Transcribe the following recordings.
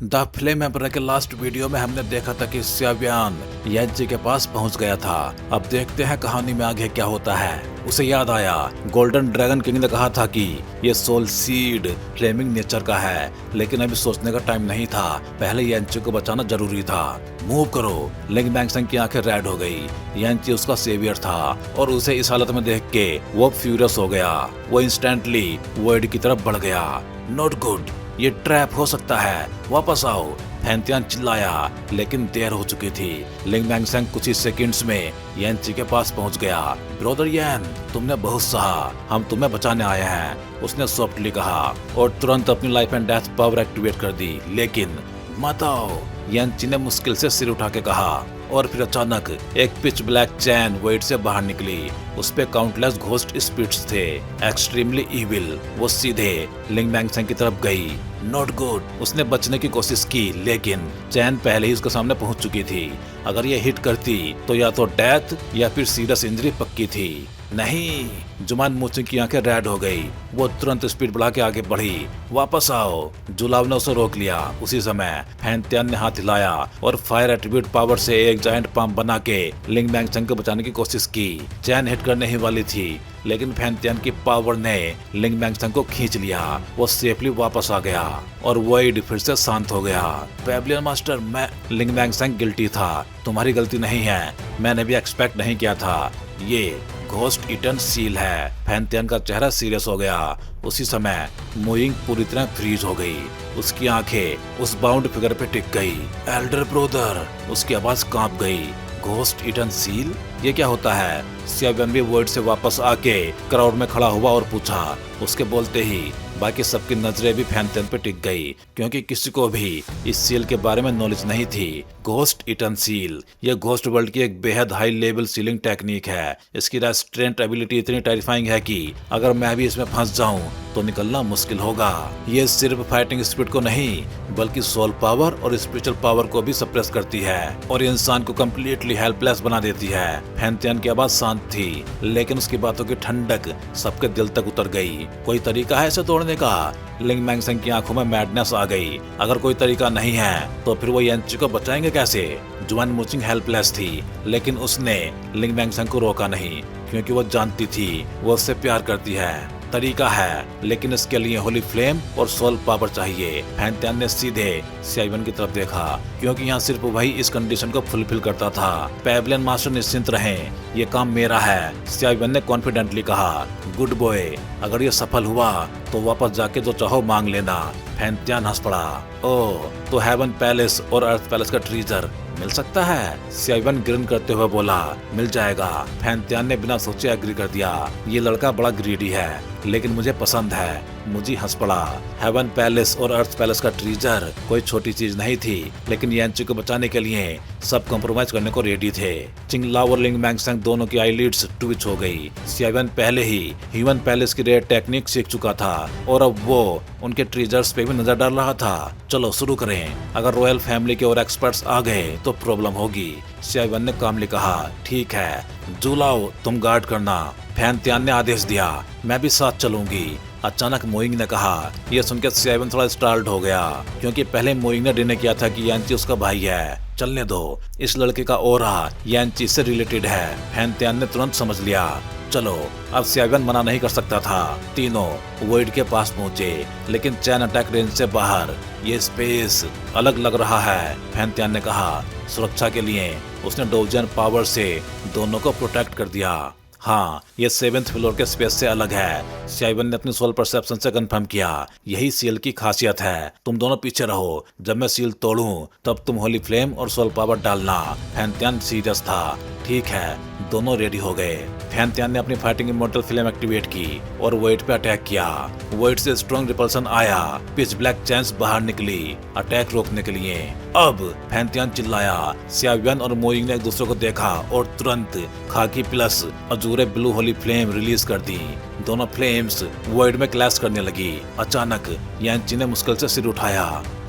The flame emperor के last video में हमने देखा था कि स्याव्यान यान्ची के पास पहुंच गया था। अब देखते हैं कहानी में आगे क्या होता है। उसे याद आया गोल्डन ड्रैगन किंग ने कहा था कि ये सोल सीड फ्लेमिंग नेचर का है, लेकिन अभी सोचने का टाइम नहीं था, पहले यान्ची को बचाना जरूरी था। मूव करो। लिंग बैंगसंग की आंखें रेड हो गई। यान्ची उसका सेवियर था और उसे इस हालत में देख के वो फ्यूरियस हो गया। वो इंस्टेंटली वर्ड की तरफ बढ़ गया। नॉट गुड, ये ट्रैप हो सकता है, वापस आओ। फैंतियान चिल्लाया, लेकिन देर हो चुकी थी। लिंग बैंगसंग कुछ ही सेकंड्स में यान्ची के पास पहुंच गया। ब्रदर यान, तुमने बहुत सहा, हम तुम्हें बचाने आए हैं, उसने सॉफ्टली कहा और तुरंत अपनी life and death power activate कर दी। लेकिन मत आओ, यान्ची ने मुश्किल से सिर उठा के कहा। और फिर अचानक एक पिच ब्लैक चैन वेट से बाहर निकली। उस पे काउंटलेस घोस्ट स्पिरिट्स थे, एक्सट्रीमली इविल। वो सीधे लिंग बैंगसंग की तरफ गई। नॉट गुड, उसने बचने की कोशिश की, लेकिन चैन पहले ही उसके सामने पहुंच चुकी थी। अगर ये हिट करती तो या तो डेथ या फिर सीरियस इंजरी पक्की थी। नहीं, जुमान मूचिंग की आंखें रेड हो गई। वो तुरंत स्पीड बढ़ा के आगे बढ़ी। वापस आओ। जुलाव ने उसे रोक लिया। उसी समय फैंतियान ने हाथ हिलाया और फायर एट्रीब्यूट पावर से एक जायंट पाम बना के लिंग बैंगसंग को बचाने की कोशिश की। चैन हिट करने ही वाली थी, लेकिन फैंतियान की पावर ने लिंग बैंगसंग को खींच लिया। वो सेफली वापस आ गया और वॉइड फिर से शांत हो गया। पेबलियन मास्टर, मैं लिंग बैंगसंग गिल्टी था, तुम्हारी गलती नहीं है, मैंने भी एक्सपेक्ट नहीं किया था। ये घोस्ट ईटन सील है। फैंतियान का चेहरा सीरियस हो गया। उसी समय मोइंग पूरी तरह फ्रीज हो गई। उसकी आंखें उस बाउंड फिगर पे टिक गई। एल्डर ब्रदर, उसकी आवाज कांप गई। घोस्ट ईटन सील, ये क्या होता है? स्याव्यान भी वर्ड से वापस आके क्राउड में खड़ा हुआ और पूछा। उसके बोलते ही बाकी सबकी नजरें भी फैंतियान पे टिक गई, क्योंकि किसी को भी इस सील के बारे में नॉलेज नहीं थी। घोस्ट ईटन सील, ये घोस्ट वर्ल्ड की एक बेहद हाई लेवल सीलिंग टेक्निक है। इसकी रेस्ट्रेंट एबिलिटी इतनी टेरिफाइंग है कि अगर मैं भी इसमें फंस जाऊं तो निकलना मुश्किल होगा। ये सिर्फ फाइटिंग स्पिरिट को नहीं, बल्कि सोल पावर और स्पिरिचुअल पावर को भी सप्रेस करती है और इंसान को कम्प्लीटली हेल्पलेस बना देती है। फैंतियान की आवाज शांत थी, लेकिन उसकी बातों की ठंडक सबके दिल तक उतर गई। कोई तरीका है इसे तोड़ने का? लिंग बैंगसंग की आंखों में मैडनेस आ गई। अगर कोई तरीका नहीं है तो फिर वो यान्ची को बचाएंगे कैसे? जुआन मूचिंग हेल्पलेस थी, लेकिन उसने लिंग बैंगसंग को रोका नहीं, क्योंकि वो जानती थी वो उससे प्यार करती है। तरीका है, लेकिन इसके लिए होली फ्लेम और सोल पावर चाहिए। फैंतियान ने सीधे स्याव्यान की तरफ देखा, क्योंकि यहाँ सिर्फ वही इस कंडीशन को फुलफिल करता था। पेबलियन मास्टर निश्चिंत रहें, ये काम मेरा है, स्याव्यान ने कॉन्फिडेंटली कहा। गुड बॉय, अगर ये सफल हुआ तो वापस जाके जो चाहो मांग लेना। फैंतियान हंस पड़ा। ओह, तो हेवन पैलेस और अर्थ पैलेस का ट्रीजर मिल सकता है? स्याव्यान ग्रिन करते हुए बोला, मिल जाएगा। फैंतियान ने बिना सोचे एग्री कर दिया। ये लड़का बड़ा ग्रीडी है, लेकिन मुझे पसंद है। मुझे हंस पड़ा। हेवन पैलेस और अर्थ पैलेस का ट्रीजर कोई छोटी चीज नहीं थी, लेकिन यान्ची को बचाने के लिए सब कॉम्प्रोमाइज करने को रेडी थे। चिंगलाओ और लिंग बैंगसंग दोनों की आईलिड्स ट्विच हो गई। स्याव्यान पहले ही ह्यूमन पैलेस की रेयर टेक्निक सीख चुका था और अब वो उनके ट्रीजर्स पे भी नजर डाल रहा था। चलो शुरू करें, अगर रॉयल फैमिली के और एक्सपर्ट्स आ गए तो प्रॉब्लम होगी। स्याव्यान ने कामली कहा, ठीक है, जुलाओ तुम गार्ड करना। फैंतियान ने आदेश दिया, मैं भी साथ चलूंगी। अचानक मोइंग ने कहा। यह सुनकर स्याव्यान थोड़ा स्टार्ट हो गया, क्योंकि पहले मोइंग ने डिने किया था कि यान्ची उसका भाई है। चलने दो, इस लड़के का ऑरा यान्ची से रिलेटेड है। फैंतियान ने तुरंत समझ लिया। चलो, अब स्याव्यान मना नहीं कर सकता था। तीनों वॉइड के पास पहुंचे, लेकिन चैन अटैक रेंज से बाहर ये स्पेस अलग लग रहा है। फैंतियान ने कहा। सुरक्षा के लिए उसने डोजियन पावर से दोनों को प्रोटेक्ट कर दिया। हाँ, ये 7th फ्लोर के स्पेस से अलग है। स्याव्यान ने अपनी सोल परसेप्शन से कंफर्म किया। यही सील की खासियत है। तुम दोनों पीछे रहो, जब मैं सील तोड़ूं तब तुम होली फ्लेम और सोल पावर डालना। फैंतियान सीरियस था। ठीक है, दोनों रेडी हो गए। फैंतियान ने अपनी फाइटिंग इमोर्टल फ्लेम एक्टिवेट की और वॉइड पे अटैक किया। वॉइड से स्ट्रॉन्ग रिपल्सन आया। पिच ब्लैक चैंस बाहर निकली अटैक रोकने के लिए। अब फैंतियान चिल्लाया। स्याव्यान और मोइंग ने एक दूसरे को देखा और तुरंत खाकी plus अजूरे blue Holi flame release कर दी। दोनों फ्लेम्स वॉइड में क्लैश करने लगी। अचानक यांची ने मुश्किल से सिर उठाया।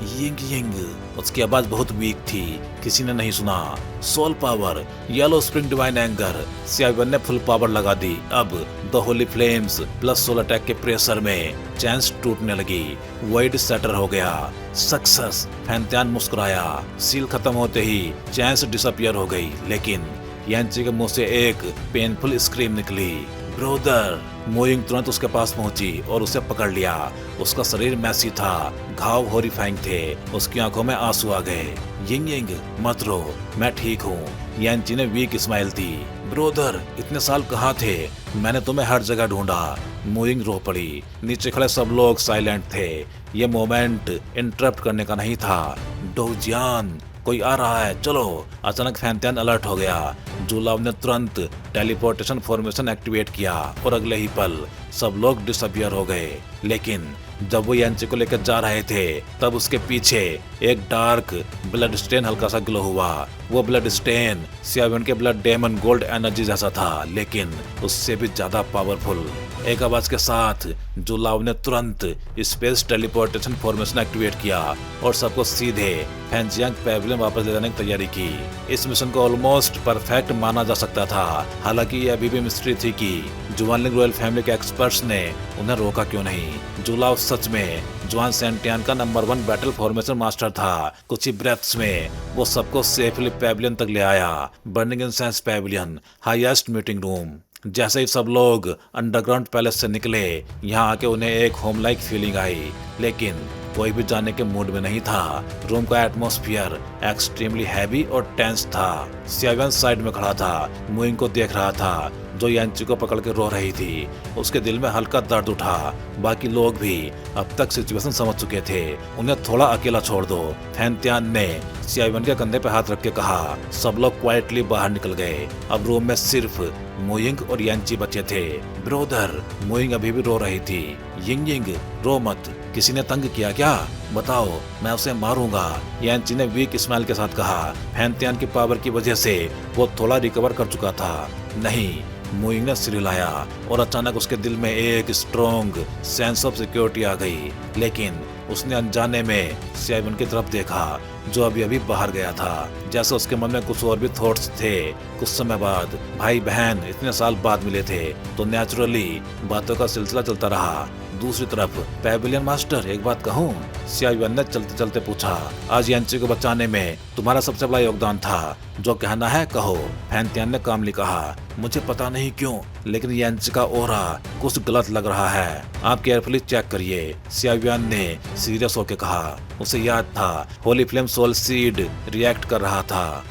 यिंग यिंग, उसकी आवाज बहुत वीक थी, किसी ने नहीं सुना। Soul power, yellow spring divine anger, सियावन ने फुल पावर लगा दी। अब the holy flames plus soul attack के प्रेशर में चैंस टूटने लगी। वॉइड सेटर हो गया। सक्सेस, फैंतियान मुस्कुराया। सील खत्म होते ही चैंस डिसअपियर हो गई, लेकिन यांची के मुंह से एक पेनफुल स्क्रीम निकली। ब्रोदर! मोइंग तुरंत उसके पास पहुंची और उसे पकड़ लिया। उसका शरीर मैसी था, घाव हॉरिफाइंग थे, उसकी आंखों में आंसू आ गए। यिंग यिंग, मत रो, मैं ठीक हूँ। यांची ने वीक स्माइल दी। ब्रोदर, इतने साल कहाँ थे? मैंने तुम्हें हर जगह ढूंढा। मोइंग रो पड़ी। नीचे खड़े सब लोग साइलेंट थे। ये मोमेंट इंटरप्ट करने का नहीं था। डोजियान, कोई आ रहा है, चलो। अचानक फैंतियान अलर्ट हो गया। जुलाव ने तुरंत टेलीपोर्टेशन फॉर्मेशन एक्टिवेट किया और अगले ही पल सब लोग डिसअपियर हो गए। लेकिन जब वो यांची को लेकर जा रहे थे तब उसके पीछे एक डार्क ब्लड स्टेन हल्का सा ग्लो हुआ। वो ब्लड स्टेन सियावन के ब्लड डेमन गोल्ड एनर्जी जैसा था, लेकिन उससे भी ज्यादा पावरफुल। एक आवाज के साथ जुलाव ने तुरंत स्पेस टेलीपोर्टेशन फॉर्मेशन एक्टिवेट किया और सबको सीधे फैंजियांग पैविलियन वापस ले जाने की तैयारी की। इस मिशन को ऑलमोस्ट परफेक्ट माना जा सकता था। हालांकि ये अभी भी मिस्ट्री थी कि जुआनलिंग रॉयल फैमिली के एक्सपर्ट्स ने उन्हें रोका क्यों नहीं। जुलाव सच में जुआन सेंटियान का नंबर 1 बैटल फॉर्मेशन मास्टर था। कुछ ही ब्रेथ्स में वो सबको सेफली पैविलियन तक ले आया। Burning incense pavilion, highest meeting room. जैसे ही सब लोग अंडरग्राउंड पैलेस से निकले, यहाँ आके उन्हें एक होम लाइक फीलिंग आई, लेकिन कोई भी जाने के मूड में नहीं था। रूम का एटमॉस्फेयर एक्सट्रीमली हैवी और टेंस था। सियावन साइड में खड़ा था, मोइंग को देख रहा था जो यांची को पकड़ के रो रही थी। उसके दिल में हल्का दर्द उठा। बाकी लोग भी अब तक सिचुएशन समझ चुके थे। उन्हें थोड़ा अकेला छोड़ दो। फैंतियान ने सियावन के कंधे पे हाथ रख के कहा। सब लोग क्वाइटली बाहर निकल गए। अब रूम में सिर्फ मोइंग और यांची बचे थे। ब्रोदर! मोइंग अभी भी रो रही थी। यिंग यिंग, रो मत, किसी ने तंग किया क्या? बताओ, मैं उसे मारूंगा। यांची ने वीक स्माइल के साथ कहा। फैंतियान की पावर की वजह से वो थोड़ा रिकवर कर चुका था। नहीं, मोइंग ने सिर हिलाया और अचानक उसके दिल में एक स्ट्रॉन्ग सेंस ऑफ सिक्योरिटी आ गई। लेकिन उसने अनजाने में सियावन की तरफ देखा जो अभी अभी बाहर गया था। जैसे उसके मन में कुछ और भी थॉट्स थे। कुछ समय बाद भाई बहन इतने साल बाद मिले थे तो नेचुरली बातों का सिलसिला चलता रहा। दूसरी तरफ पैविलियन मास्टर, एक बात कहूँ? सियावन ने चलते चलते पूछा। आज यांची को बचाने में तुम्हारा सबसे बड़ा योगदान था। जो कहना है कहो। फैंतियान ने कामली कहा। मुझे पता नहीं क्यों, लेकिन यांची का ओरा कुछ गलत लग रहा है। आप केयरफुली चेक करिए। सियावन ने सीरियस होकर कहा। उसे याद था holy flame soul seed react कर रहा था।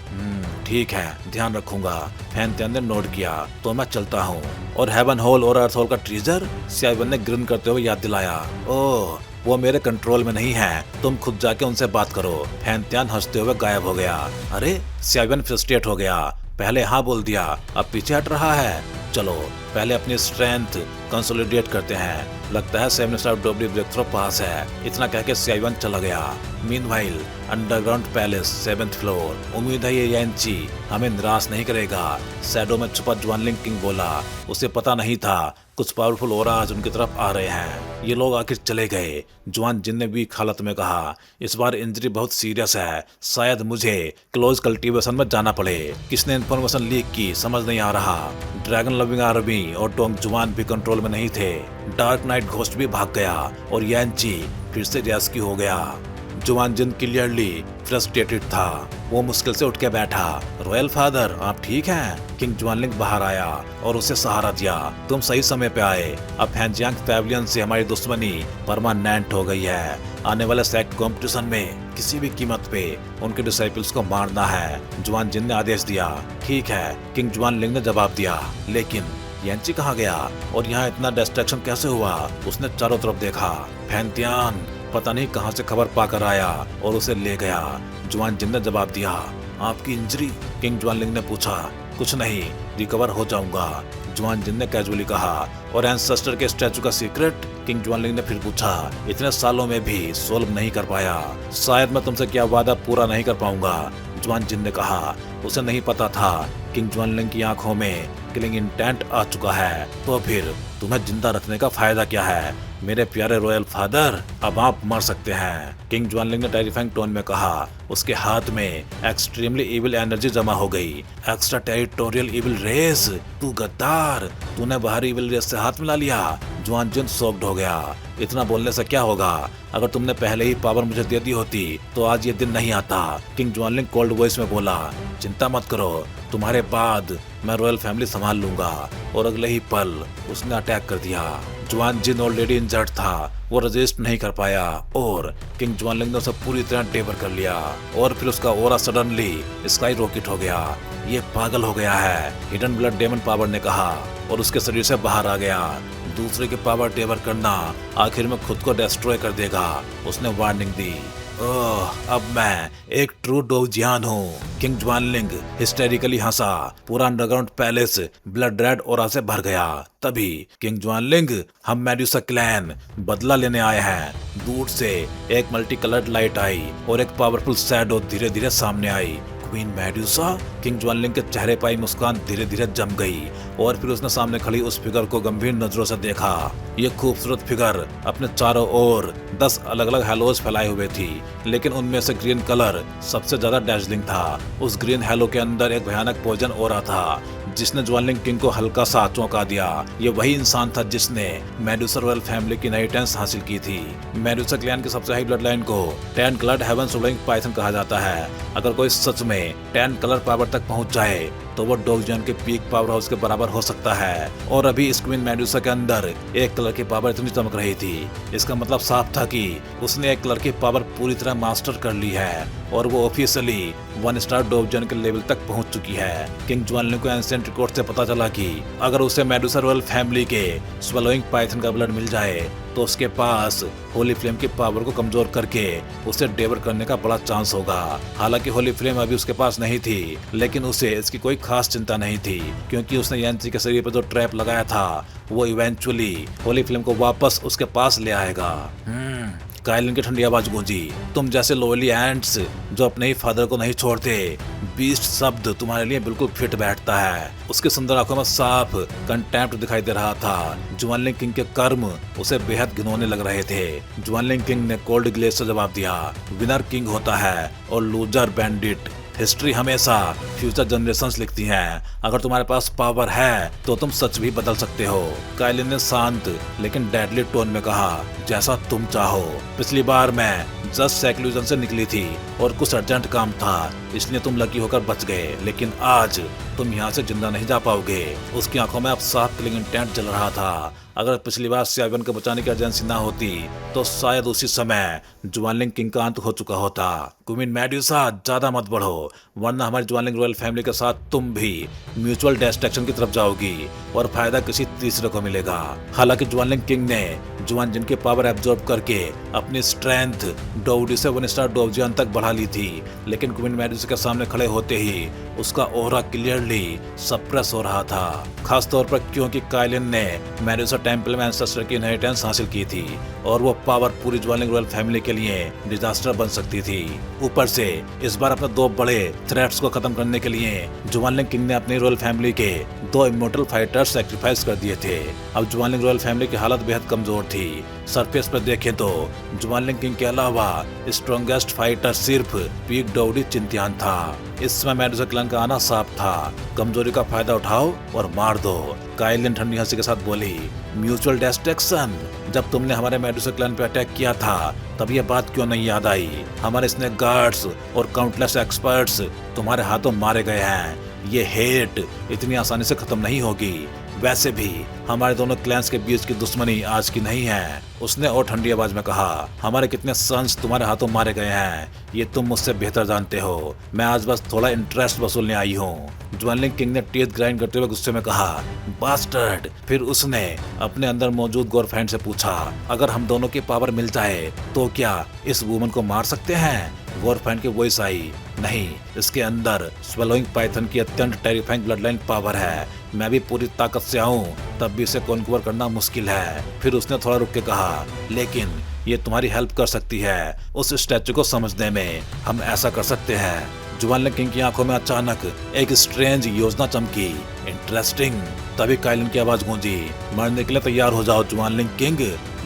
ठीक है, ध्यान रखूंगा। फैंतियान ने नोट किया। तो मैं चलता हूँ। और हेवन होल और अर्थ होल का ट्रीजर? सियावन ने ग्रिन करते हुए याद दिलाया। ओह, वो मेरे कंट्रोल में नहीं है, तुम खुद जाके उनसे बात करो। फैंतियान हंसते हुए गायब हो गया। अरे! सियावन फ्रस्ट्रेट हो गया। पहले हाँ बोल दिया, अब पीछे हट रहा है। चलो पहले अपनी स्ट्रेंथ कंसोलिडेट करते हैं। लगता है 7 स्टार डब्ल्यू ब्रेक थ्रो पास है। इतना कह के सियावन चला गया। Meanwhile underground palace 7th floor. उम्मीद है ये यांची हमें निराश नहीं करेगा। शैडो में छुपा जुआनलिंग किंग बोला। उसे पता नहीं था कुछ पावरफुल ओराज उनकी तरफ आ रहे हैं। ये लोग आखिर चले गए। जुआन जिन ने वीक हालत में कहा। इस बार इंजरी बहुत सीरियस है, शायद मुझे क्लोज कल्टीवेशन में जाना पड़े। किसने इन्फॉर्मेशन लीक की समझ नहीं आ रहा। ड्रैगन लविंग आर्मी और डोंग जुआन भी कंट्रोल में नहीं थे। डार्क नाइट घोस्ट भी भाग गया और यांची फिर से रेस्क्यू हो गया। जुआन जिन क्लियरली फ्रस्ट्रेटेड था। वो मुश्किल से उठ के बैठा। रॉयल फादर, आप ठीक हैं? किंग जुआनलिंग बाहर आया और उसे सहारा दिया। तुम सही समय पे आए। अब फैंजियांग पैविलियन से हमारी दुश्मनी परमानेंट हो गई है। आने वाले सेक्ट कॉम्पिटिशन में किसी भी कीमत पे उनके डिसाइपल्स को मारना है। जुआन जिन ने आदेश दिया। ठीक है, किंग जुआनलिंग ने जवाब दिया। लेकिन यांची कहाँ गया और यहाँ इतना डिस्ट्रैक्शन कैसे हुआ? उसने चारों तरफ देखा। फैंतियान पता नहीं कहां से खबर पाकर आया और उसे ले गया। जुआन जिन ने जवाब दिया। आपकी इंजरी? किंग जुआनलिंग ने पूछा। कुछ नहीं, रिकवर हो जाऊंगा, जुआन जिन ने कैजुअली कहा। और एंसेस्टर के स्टैचू का सीक्रेट? किंग जुआनलिंग ने फिर पूछा। इतने सालों में भी सोल्व नहीं कर पाया। शायद मैं तुमसे क्या वादा पूरा नहीं कर पाऊंगा। जुआन जिन ने कहा। उसे नहीं पता था किंग जुआनलिंग की आंखों में किलिंग इंटेंट आ चुका है। तो फिर तुम्हें जिंदा रखने का फायदा क्या है मेरे प्यारे रॉयल फादर? अब आप मर सकते हैं, किंग जुआनलिंग ने टेरिफाइंग टोन में कहा। उसके हाथ में एक्सट्रीमली इविल एनर्जी जमा हो गई। एक्स्ट्रा टेरिटोरियल इविल रेस, तू गद्दार, तूने बाहरी इविल रेस से हाथ मिला लिया। जुआन जिन शॉक्ड हो गया। इतना बोलने से क्या होगा? अगर तुमने पहले ही पावर मुझे दे दी होती तो आज ये दिन नहीं आता, किंग जुआनलिंग कोल्ड वॉइस में बोला। चिंता मत करो, तुम्हारे बाद मैं रॉयल फैमिली संभाल लूंगा। और अगले ही पल उसने अटैक कर दिया। जुआन जिन ऑलरेडी इंजर्ड था, वो रजिस्ट नहीं कर पाया और किंग जुआनलिंग ने उसे पूरी तरह टेपर कर लिया। और फिर उसका ओरा सडनली स्काई रॉकेट हो गया। ये पागल हो गया है, हिडन ब्लड डेमन पावर ने कहा और उसके शरीर से बाहर आ गया। दूसरे की पावर टेपर करना आखिर में खुद को डिस्ट्रॉय कर देगा, उसने वार्निंग दी। ओह, अब मैं एक ट्रू डोजियान हूँ, किंग जुआनलिंग हिस्टेरिकली हंसा। पूरा underground palace blood red aura से भर गया। तभी किंग जुआनलिंग, हम मेडुसा क्लैन बदला लेने आए हैं। दूर से एक मल्टी कलर्ड लाइट आई और एक पावरफुल शैडो धीरे धीरे सामने आई। Queen Medusa? किंग जुआनलिंग के चेहरे पर मुस्कान धीरे धीरे जम गई और फिर उसने सामने खड़ी उस फिगर को गंभीर नजरों से देखा। ये खूबसूरत फिगर अपने चारों ओर 10 अलग अलग हैलोज फैलाए हुए थी, लेकिन उनमें से ग्रीन कलर सबसे ज्यादा डैजलिंग था। उस ग्रीन हैलो के अंदर एक भयानक पॉइजन ऑरा था जिसने जुआनलिंग किंग को हल्का सा चौंका दिया। ये वही इंसान था जिसने मेडुसा रॉयल फैमिली की इनहेरिटेंस हासिल की थी। मेडुसा क्लैन की सबसे हाई ब्लड लाइन को 10 कलर्ड हेवन सोलिंग पाइथन कहा जाता है। अगर कोई सच में 10 कलर पावर तक पहुंच जाए तो वो डोजियन के पीक पावर हाउस के बराबर हो सकता है। और अभी इस क्वीन मेडुसा के अंदर एक कलर की पावर इतनी चमक रही थी, इसका मतलब साफ था कि उसने एक कलर की पावर पूरी तरह मास्टर कर ली है और वो ऑफिशियली 1 स्टार डोजियन के लेवल तक पहुंच चुकी है। किंग जुआनलिंग को एंशिएंट रिकॉर्ड से पता चला कि अगर उसे मेडुसा रॉयल फैमिली के स्वेलोइंग पाइथन का ब्लड मिल जाए तो उसके पास होली फ्लेम की पावर को कमजोर करके उसे डेवर करने का बड़ा चांस होगा। हालांकि होली फ्लेम अभी उसके पास नहीं थी, लेकिन उसे इसकी कोई खास चिंता नहीं थी क्योंकि उसने यांची के शरीर पर जो ट्रैप लगाया था वो इवेंचुअली होली फ्लेम को वापस उसके पास ले आएगा। काइलिन की ठंडी आवाज गूंजी। तुम जैसे लोयली एंट्स जो अपने ही फादर को नहीं छोड़ते, बीस्ट शब्द तुम्हारे लिए बिल्कुल फिट बैठता है। उसके सुंदर आंखों में साफ कंटेम्प्ट दिखाई दे रहा था। जुआनलिंग किंग के कर्म उसे बेहद घिनौने लग रहे थे। जुआनलिंग किंग ने कोल्ड ग्लेस से जवाब दिया, विनर किंग होता है और लूजर बैंडिट। हिस्ट्री हमेशा फ्यूचर जनरेशंस लिखती हैं। अगर तुम्हारे पास पावर है तो तुम सच भी बदल सकते हो। काइलिन ने शांत लेकिन डेडली टोन में कहा, जैसा तुम चाहो। पिछली बार मैं जस्ट सेक्लूजन से निकली थी और कुछ अर्जेंट काम था, इसलिए तुम लकी होकर बच गए, लेकिन आज तुम यहाँ से जिंदा नहीं जा पाओगे। उसकी आंखों में अब साफ किलिंग इंटेंट जल रहा था। अगर पिछली बार सियावियन को बचाने की अर्जेंसी ना होती तो शायद उसी समय जुआनलिंग किंग का अंत हो चुका होता। क्वीन मेडुसा, ज्यादा मत बढ़ो, वरना हमारी जुआनलिंग रॉयल फैमिली के साथ तुम भी म्यूचुअल डिस्ट्रैक्शन की तरफ जाओगी और फायदा किसी तीसरे को मिलेगा। हालांकि जुआनलिंग किंग ने जुआन जिन की पावर एब्जॉर्ब करके अपनी स्ट्रेंथ डोवडी से 1 स्टार डोजियन तक बढ़ा ली थी, लेकिन क्वीन मेडुसा के सामने खड़े होते ही उसका ओरा क्लियरली सप्रेस हो रहा था। खास तौर पर क्योंकि काइलिन ने मेडुसा टेंपल में एंसेस्टर की इनहेरिटेंस हासिल की थी और वो पावर पूरी जुआनलिंग रॉयल फैमिली के लिए डिजास्टर बन सकती थी। ऊपर से इस बार अपने 2 बड़े थ्रेट्स को खत्म करने के लिए जुआनलिंग किंग ने अपनी रॉयल फैमिली के 2 इमोर्टल फाइटर्स सैक्रिफाइस कर दिए थे। अब जुआनलिंग रॉयल फैमिली की हालत बेहद कमजोर थी। सरफेस पर देखें तो जुआनलिंग किंग के अलावा स्ट्रॉन्गेस्ट फाइटर सिर्फ पीक डोवडी चिंतियान था। इस समय मेडुसा क्लैन का आना साफ था। कमजोरी का फायदा उठाओ और मार दो। काइलिन ठंडी हंसी के साथ बोली, म्यूचुअल डिस्ट्रैक्शन? जब तुमने हमारे मेडुसा क्लैन पे अटैक किया था तब ये बात क्यों नहीं याद आई? हमारे स्नेक गार्ड्स और काउंटलेस एक्सपर्ट्स तुम्हारे हाथों मारे गए हैं। ये हेट इतनी आसानी से खत्म नहीं होगी। वैसे भी हमारे दोनों क्लैंस के बीच की दुश्मनी आज की नहीं है, उसने और ठंडी आवाज में कहा। हमारे कितने सन्स तुम्हारे हाथों मारे गए हैं ये तुम मुझसे बेहतर जानते हो। मैं आज बस थोड़ा इंटरेस्ट वसूलने आई हूँ। जुआनलिंग किंग ने टीथ ग्राइंड करते हुए गुस्से में कहा, बास्टर्ड। फिर उसने अपने अंदर मौजूद गोरफैंड से पूछा, अगर हम दोनों की पावर मिल जाए तो क्या इस वुमन को मार सकते हैं? गोरफैंड की वॉइस आई, नहीं, इसके अंदर स्वेलोइंग पाइथन की अत्यंत टेरिफाइंग ब्लडलाइन पावर है। मैं भी पूरी ताकत से आऊं तब भी इसे कॉन्क्वर करना मुश्किल है। फिर उसने थोड़ा रुक के कहा, लेकिन ये तुम्हारी हेल्प कर सकती है उस स्टैचू को समझने में। हम ऐसा कर सकते हैं। जुआनलिंग किंग की आंखों में अचानक एक स्ट्रेंज योजना चमकी। इंटरेस्टिंग। तभी काइलिन की आवाज गूंजी, मरने के लिए तैयार हो जाओ जुआनलिंग किंग।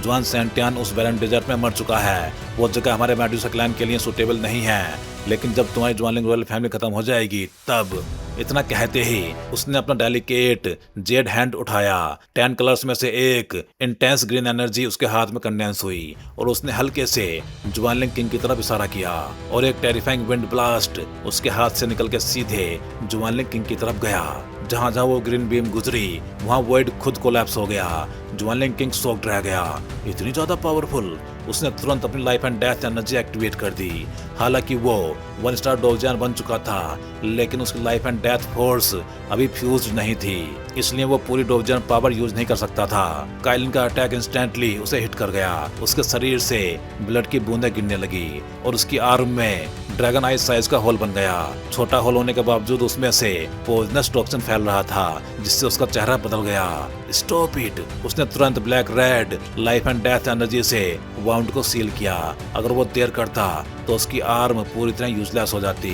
जुआन सेंटियान उस बैरन डेजर्ट में मर चुका है। वो जगह हमारे मेडुसा क्लैन के लिए सुटेबल नहीं है। लेकिन जब तुम्हारी जुआनलिंग रॉयल फैमिली खत्म हो जाएगी तब। इतना कहते ही उसने अपना डेलिकेट जेड हैंड उठाया। 10 कलर्स में से एक इंटेंस ग्रीन एनर्जी उसके हाथ में कंडेंस हुई और उसने हल्के से जुआनलिंग किंग की तरफ इशारा किया और एक टेरिफाइंग विंड ब्लास्ट उसके हाथ से निकल के सीधे जुआनलिंग किंग की तरफ गया। जहां जहां वो ग्रीन बीम गुजरी वहां वॉइड खुद कोलैप्स हो गया। जुआनलिंग किंग शॉक्ड रह गया। इतनी ज्यादा पावरफुल। उसने तुरंत अपनी life and death energy activate कर दी। हालांकि वो 1 स्टार डोवजान बन चुका था, लेकिन उसकी लाइफ एंड डेथ फोर्स अभी फ्यूज्ड नहीं थी, इसलिए वो पूरी डोवजान पावर यूज नहीं कर सकता था। काइलिन का अटैक इंस्टेंटली उसे हिट कर गया। उसके शरीर से ब्लड की बूंदें गिरने लगी और उसकी आर्म में ड्रैगन आइज साइज का होल बन गया। छोटा होल होने के बावजूद उसमें से पॉइजनस टॉक्सिन फैल रहा था, जिससे उसका चेहरा बदल गया। Stop it. उसने तुरंत black red life and death energy से वाउंड को सील किया। अगर वो देर करता तो उसकी आर्म पूरी तरह यूजलेस हो जाती।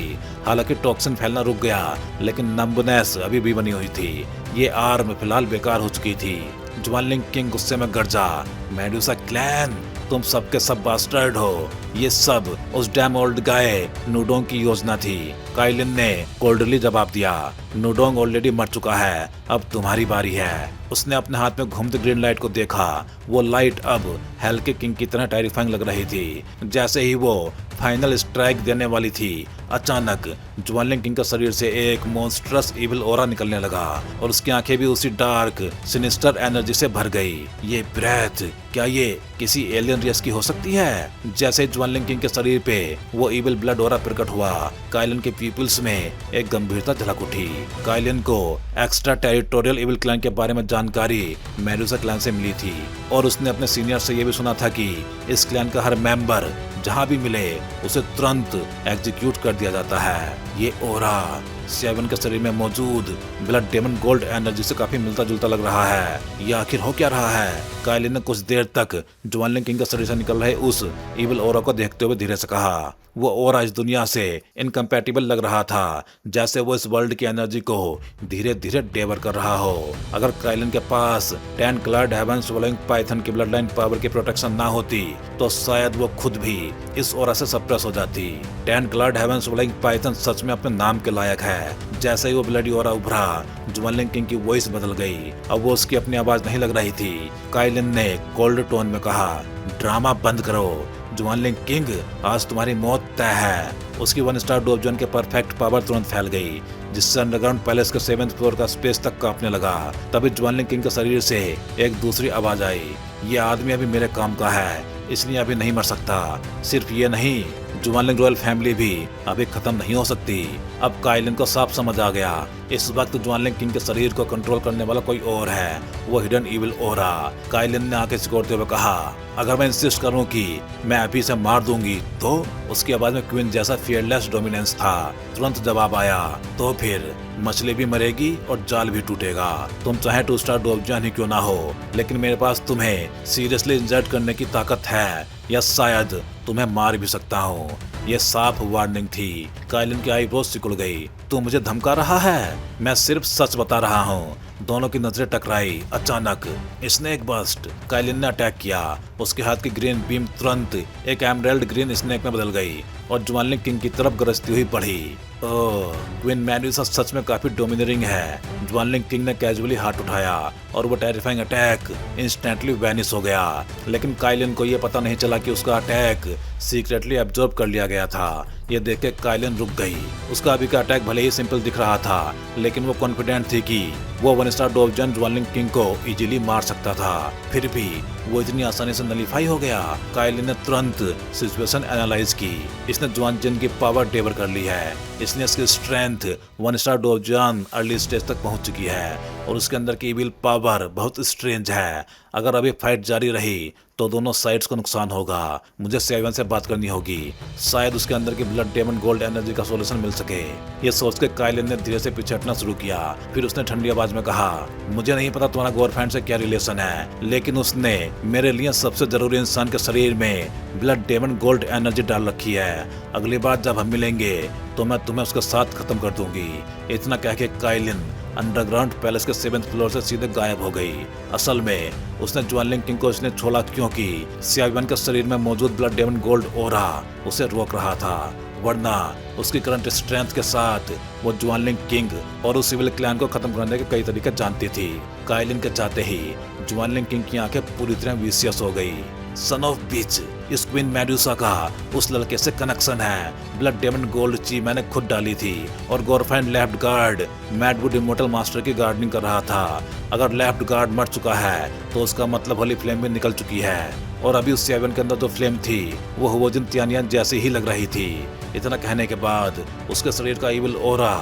हालांकि टॉक्सिन फैलना रुक गया, लेकिन नंबनेस अभी भी बनी हुई थी। ये आर्म फिलहाल बेकार हो चुकी थी। जुआनलिंग किंग गुस्से में गरजा, मेडुसा क्लैन, तुम सबके सब बास्टर्ड हो। ये सब उस डैम ओल्ड गाय नूडोंग की योजना थी। काइलिन ने कोल्डली जवाब दिया, नूडोंग ऑलरेडी मर चुका है, अब तुम्हारी बारी है। उसने अपने हाथ में घूमती ग्रीन लाइट को देखा। वो लाइट अब हेल के किंग की तरह टेरिफाइंग लग रही थी। जैसे ही वो फाइनल स्ट्राइक देने वाली थी, अचानक जुआनलिंग किंग के शरीर से एक मॉन्स्ट्रस इविल ऑरा निकलने लगा और उसकी आंखें भी उसी डार्क सिनिस्टर एनर्जी से भर गई। ये ब्रेथ, क्या ये किसी एलियन रेस की हो सकती है? जैसे जुआनलिंग किंग के शरीर पे वो इविल ब्लड ऑरा प्रकट हुआ, काइलिन के पीपल्स में एक गंभीरता झलक उठी। काइलिन को एक्स्ट्रा टेरिटोरियल इविल क्लैन के बारे में जानकारी मेडुसा क्लैन से मिली थी और उसने अपने सीनियर से ये भी सुना था कि इस क्लैन का हर मेंबर जहां भी मिले उसे तुरंत एग्जीक्यूट कर दिया जाता है। ये ओरा सेवन के शरीर में मौजूद ब्लड डेमन गोल्ड एनर्जी से काफी मिलता जुलता लग रहा है। ये आखिर हो क्या रहा है? काइलिन ने कुछ देर तक जुआनलिंग किंग के शरीर से निकल रहे उस इविल ओरा को देखते हुए धीरे से कहा। वो ओरा इस दुनिया से इनकम्पैटिबल लग रहा था, जैसे वो इस वर्ल्ड की एनर्जी को धीरे धीरे डेवर कर रहा हो। अगर काइलिन के पास 10 क्लार्ड हेवन स्वॉलोइंग पाइथन की ब्लड लाइन पावर की प्रोटेक्शन ना होती तो शायद वो खुद भी इस ओरा से सप्रेस हो जाती। 10 क्लार्ड हेवन स्वॉलोइंग पाइथन सच में अपने नाम के लायक है। जैसे ही वो ब्लडी ओरा उभरा, जुआनलिंग किंग की वॉइस बदल गई। अब वो उसकी अपनी आवाज नहीं लग रही थी। काइलिन ने कोल्ड टोन में कहा, ड्रामा बंद करो। जुआनलिंग किंग, आज तुम्हारी मौत तय है। उसकी 1 स्टार डोवजान के परफेक्ट पावर तुरंत फैल गई, जिससे अंडरग्राउंड पैलेस के 7th फ्लोर का स्पेस तक कांपने लगा। तभी जुआनलिंग किंग के शरीर से एक दूसरी आवाज आई, ये आदमी अभी मेरे काम का है, इसलिए अभी नहीं मर सकता। सिर्फ ये नहीं, जुआनलिंग रॉयल फैमिली भी अभी खत्म नहीं हो सकती। अब काइलिन को साफ समझ आ गया, इस वक्त जुआनलिंग किंग के शरीर को कंट्रोल करने वाला कोई और है, वो हिडन इविल ओरा। काइलिन ने आंखें सिकोड़ते हुए कहा, अगर मैं इंसिस्ट करूं कि मैं अभी से मार दूंगी तो? उसकी आवाज में क्वीन जैसा फियरलेस डोमिनेंस था। तुरंत जवाब आया, तो फिर मछली भी मरेगी और जाल भी टूटेगा। तुम चाहे 2 स्टार डोवजान ही क्यों ना हो, लेकिन मेरे पास तुम्हें सीरियसली इंजर्ड करने की ताकत है, या शायद तुम्हें मार भी सकता हूँ। ये साफ वार्निंग थी। काइलिन की आईब्रोज सिकुड़ गई। तू मुझे धमका रहा है? मैं सिर्फ सच बता रहा हूँ। दोनों की नजरें टकराई। अचानक स्नेक बस्ट। काइलिन ने अटैक किया। उसके हाथ की ग्रीन बीम तुरंत एक एमरल्ड ग्रीन स्नेक में बदल गई और जुआनलिंग किंग की तरफ गरजती हुई बढ़ी। ओह, क्वीन मेडुसा सच में काफी डोमिनेटिंग है। जुआनलिंग किंग ने कैजुअली हाथ उठाया और वो टेरिफाइंग अटैक इंस्टेंटली वैनिश हो गया। लेकिन काइलिन को यह पता नहीं चला कि उसका अटैक सीक्रेटली एब्जॉर्ब कर लिया गया था। ये देख के काइलिन रुक गई। उसका अभी का अटैक भले ही सिंपल दिख रहा था, लेकिन वो कॉन्फिडेंट थी कि वो 1 स्टार डोवजान जुआनलिंग किंग को इजीली मार सकता था। फिर भी वो इतनी आसानी से नलीफाई हो गया। काइलिन ने तुरंत सिचुएशन एनालाइज की। इसने जुआनजिन की पावर डेवर कर ली है, इसलिए इसकी स्ट्रेंथ 1 स्टार डोवजान अर्ली स्टेज तक पहुंच चुकी है और उसके अंदर की विल पावर बहुत स्ट्रेंज है। अगर अभी फाइट जारी रही तो दोनों साइड्स को नुकसान होगा। मुझे सेवन से बात करनी होगी, शायद उसके अंदर की ब्लड डेमन गोल्ड एनर्जी का सॉल्यूशन मिल सके। ये सोच के काइलिन ने धीरे से पीछे हटना शुरू किया। फिर उसने ठंडी आवाज में कहा, मुझे नहीं पता तुम्हारा गर्लफ्रेंड से क्या रिलेशन है, लेकिन उसने मेरे लिए सबसे जरूरी इंसान के शरीर में ब्लड डेमन गोल्ड एनर्जी डाल रखी है। अगली बार जब हम मिलेंगे तो मैं तुम्हें उसके साथ खत्म कर दूंगी। इतना कह के काइलिन अंडरग्राउंड पैलेस के 7th फ्लोर से सीधे गायब हो गई। असल में उसने ज्वानलिंग किंग को इसने छोड़ा क्योंकि सियावियन के शरीर में मौजूद ब्लड डेमन गोल्ड ओरा उसे रोक रहा था, वरना उसकी करंट स्ट्रेंथ के साथ वो ज्वानलिंग किंग और उस सिविल क्लैन को खत्म करने के कई तरीके जानती थी। काइलिन के चाहते ही ज्वानलिंग किंग की आंखें पूरी तरह विशियस हो गई। सन ऑफ बीच, इस क्वीन मेडुसा का उस लड़के से कनेक्शन है। ब्लड डेमन गोल्ड ची मैंने खुद डाली थी और गोरफाइन लेफ्ट गार्ड मैडवुड इमोर्टल मास्टर की गार्डनिंग कर रहा था। अगर लेफ्ट गार्ड मर चुका है तो उसका मतलब होली फ्लेम भी निकल चुकी है और अभी उस सियावियन के अंदर जो फ्लेम थी वो हुवोजिन तियानियन जैसी ही लग रही थी। इतना कहने के बाद उसके शरीर का इविल ओरा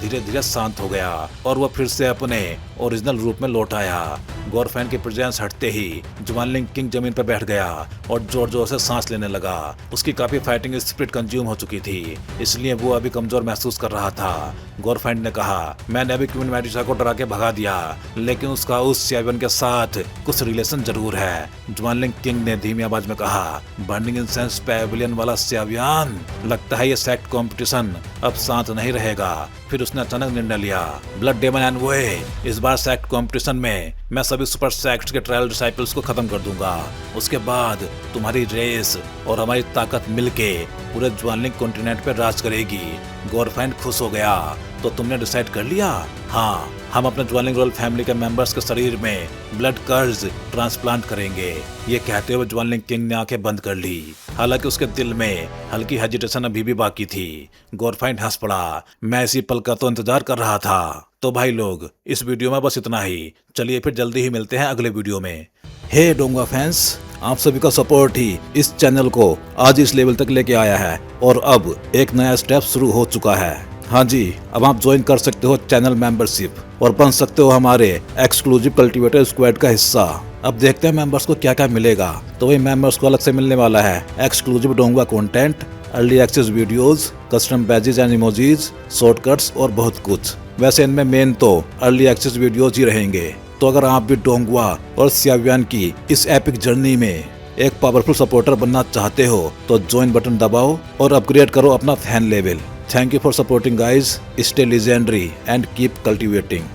धीरे धीरे शांत हो गया और वह फिर से अपने ओरिजिनल रूप में लौट आया। गोरफैन की प्रेजेंस हटते ही ज्वानलिंग किंग जमीन पर बैठ गया और जोर जोर से सांस लेने लगा। उसकी काफी फाइटिंग स्पिरिट कंज्यूम हो चुकी थी, इसलिए वो अभी कमजोर महसूस कर रहा था। गोरफैन ने कहा, मैंने अभी क्वीन मेडुसा को डरा के भगा दिया, लेकिन उसका उस सियावियन के साथ कुछ रिलेशन जरूर है। ज्वानलिंग किंग ने धीमी आवाज में कहा, बर्निंग इंसेंस पैविलियन वाला सियावियन, लगता है ये सेक्ट कंपटीशन अब शांत नहीं रहेगा। फिर उसने अचानक निर्णय लिया, ब्लड डेमन एंड वे, इस बार सेक्ट कंपटीशन में मैं सभी सुपर सेक्ट्स के ट्रायल डिसाइपल्स को खत्म कर दूंगा। उसके बाद तुम्हारी रेस और हमारी ताकत मिलके पूरे ज्वानलिंग कॉन्टिनेंट पे राज करेगी। गोरफाइन खुश हो गया, तो तुमने डिसाइड कर लिया? हाँ, हम अपने ज्वानलिंग रॉयल फैमिली के मेंबर्स के शरीर में ब्लड कर्ज ट्रांसप्लांट करेंगे। ये कहते हुए ज्वानलिंग किंग ने आंखें बंद कर ली, हालांकि उसके दिल में हल्की हेजिटेशन अभी भी बाकी थी। गोरफाइन हंस पड़ा, मैं इसी पल का तो इंतजार कर रहा था। तो भाई लोग, इस वीडियो में बस इतना ही। चलिए फिर जल्दी ही मिलते हैं अगले वीडियो में। हे डोंगा फैंस, आप सभी का सपोर्ट ही इस चैनल को आज इस लेवल तक लेके आया है और अब एक नया स्टेप शुरू हो चुका है। हाँ जी, अब आप ज्वाइन कर सकते हो चैनल मेंबरशिप और बन सकते हो हमारे एक्सक्लूसिव कल्टीवेटर स्क्वाड का हिस्सा। अब देखते हैं मेंबर्स को क्या क्या मिलेगा। तो वही मेंबर्स को अलग से मिलने वाला है एक्सक्लूसिव डोंगा content, early access videos, custom badges and emojis, shortcuts और बहुत कुछ। वैसे इनमें मेन तो अर्ली एक्सेस वीडियोज ही रहेंगे। तो अगर आप भी डोंगवा और सियावियन की इस एपिक जर्नी में एक पावरफुल सपोर्टर बनना चाहते हो तो ज्वाइन बटन दबाओ और अपग्रेड करो अपना fan level. Thank you for supporting guys. Stay legendary and keep cultivating.